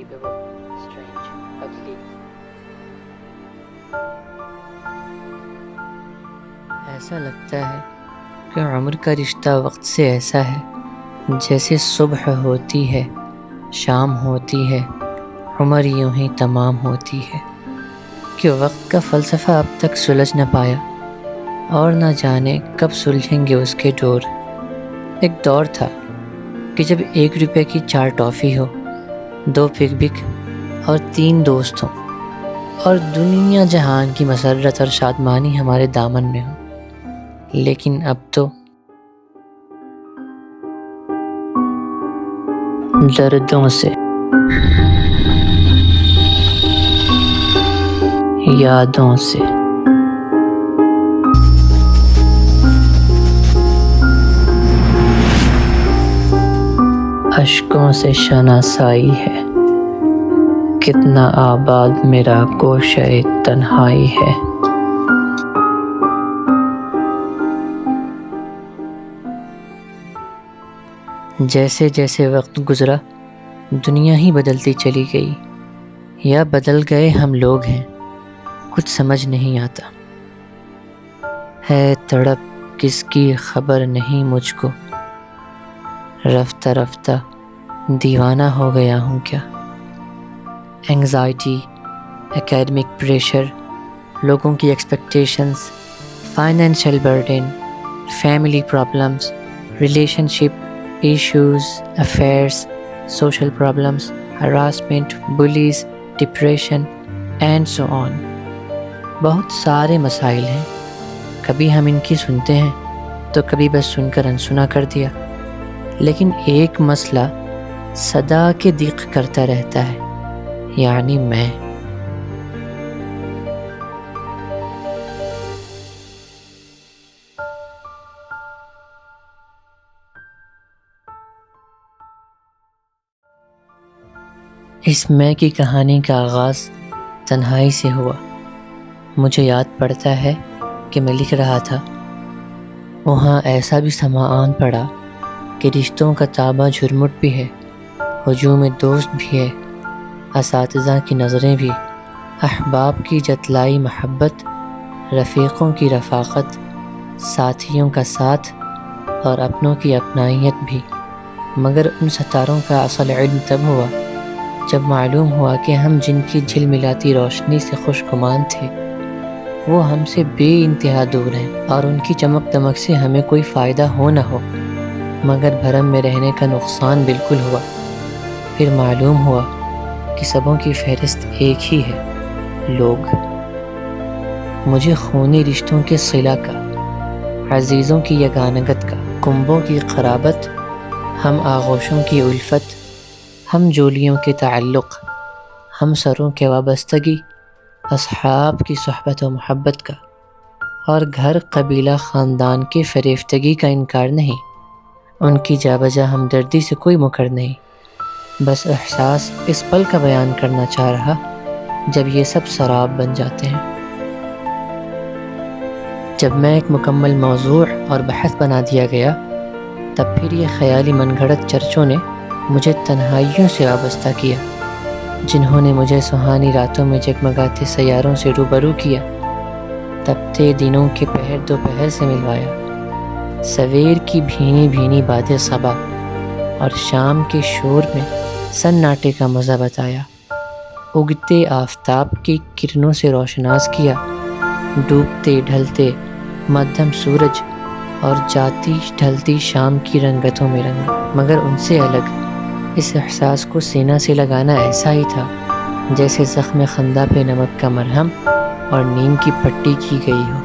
unbelievable, strange, ugly. ایسا لگتا ہے کہ عمر کا رشتہ وقت سے ایسا ہے جیسے صبح ہوتی ہے، شام ہوتی ہے، عمر یوں ہی تمام ہوتی ہے، کہ وقت کا فلسفہ اب تک سلجھ نہ پایا اور نہ جانے کب سلجھیں گے اس کے ڈور۔ ایک دور تھا کہ جب 1 روپے کی 4 ٹافی ہو، 2 پک بک اور 3 دوست ہوں، اور دنیا جہان کی مسرت اور شادمانی ہمارے دامن میں ہو۔ لیکن اب تو دردوں سے، یادوں سے، اشکوں سے شناسائی ہے، کتنا آباد میرا گوشہ تنہائی ہے۔ جیسے جیسے وقت گزرا دنیا ہی بدلتی چلی گئی، یا بدل گئے ہم لوگ ہیں، کچھ سمجھ نہیں آتا۔ ہے تڑپ کس کی خبر نہیں مجھ کو، رفتہ رفتہ دیوانہ ہو گیا ہوں کیا۔ اینگزائٹی، اکیڈمک پریشر، لوگوں کی expectations, financial burden, family problems, relationship issues, affairs, social problems, harassment, بلیز، ڈپریشن اینڈ سو آن۔ بہت سارے مسائل ہیں، کبھی ہم ان کی سنتے ہیں تو کبھی بس سن کر انسنا کر دیا، لیکن ایک مسئلہ صدا کے دیق کرتا رہتا ہے، یعنی میں۔ اس میں کی کہانی کا آغاز تنہائی سے ہوا۔ مجھے یاد پڑتا ہے کہ میں لکھ رہا تھا، وہاں ایسا بھی سماں آن پڑا کہ رشتوں کا تابع جھرمٹ بھی ہے، ہجوم دوست بھی ہے، اساتذہ کی نظریں بھی، احباب کی جتلائی محبت، رفیقوں کی رفاقت، ساتھیوں کا ساتھ اور اپنوں کی اپنائیت بھی۔ مگر ان ستاروں کا اصل علم تب ہوا جب معلوم ہوا کہ ہم جن کی جھل ملاتی روشنی سے خوشگمان تھے وہ ہم سے بے انتہا دور ہیں، اور ان کی چمک دمک سے ہمیں کوئی فائدہ ہو نہ ہو، مگر بھرم میں رہنے کا نقصان بالکل ہوا۔ پھر معلوم ہوا کہ سبوں کی فہرست ایک ہی ہے، لوگ۔ مجھے خونی رشتوں کے صلہ کا، عزیزوں کی یگانگت کا، کنبوں کی قرابت، ہم آغوشوں کی الفت، ہم جولیوں کے تعلق، ہم سروں کے وابستگی، اصحاب کی صحبت و محبت کا، اور گھر قبیلہ خاندان کے فریفتگی کا انکار نہیں۔ ان کی جا بجا ہمدردی سے کوئی مکر نہیں، بس احساس اس پل کا بیان کرنا چاہ رہا جب یہ سب سراب بن جاتے ہیں۔ جب میں ایک مکمل موضوع اور بحث بنا دیا گیا، تب پھر یہ خیالی من گھڑت چرچوں نے مجھے تنہائیوں سے وابستہ کیا، جنہوں نے مجھے سہانی راتوں میں جگمگاتے سیاروں سے روبرو کیا، تپتے دنوں کے پہر دوپہر سے ملوایا، سویر کی بھینی بھینی باد صبا اور شام کے شور میں سناٹے کا مزہ بتایا، اگتے آفتاب کی کرنوں سے روشناس کیا، ڈوبتے ڈھلتے مدھم سورج اور جاتی ڈھلتی شام کی رنگتوں میں رنگا۔ مگر ان سے الگ اس احساس کو سینہ سے لگانا ایسا ہی تھا جیسے زخم خندہ پہ نمک کا مرہم اور نیم کی پٹی کی گئی ہو۔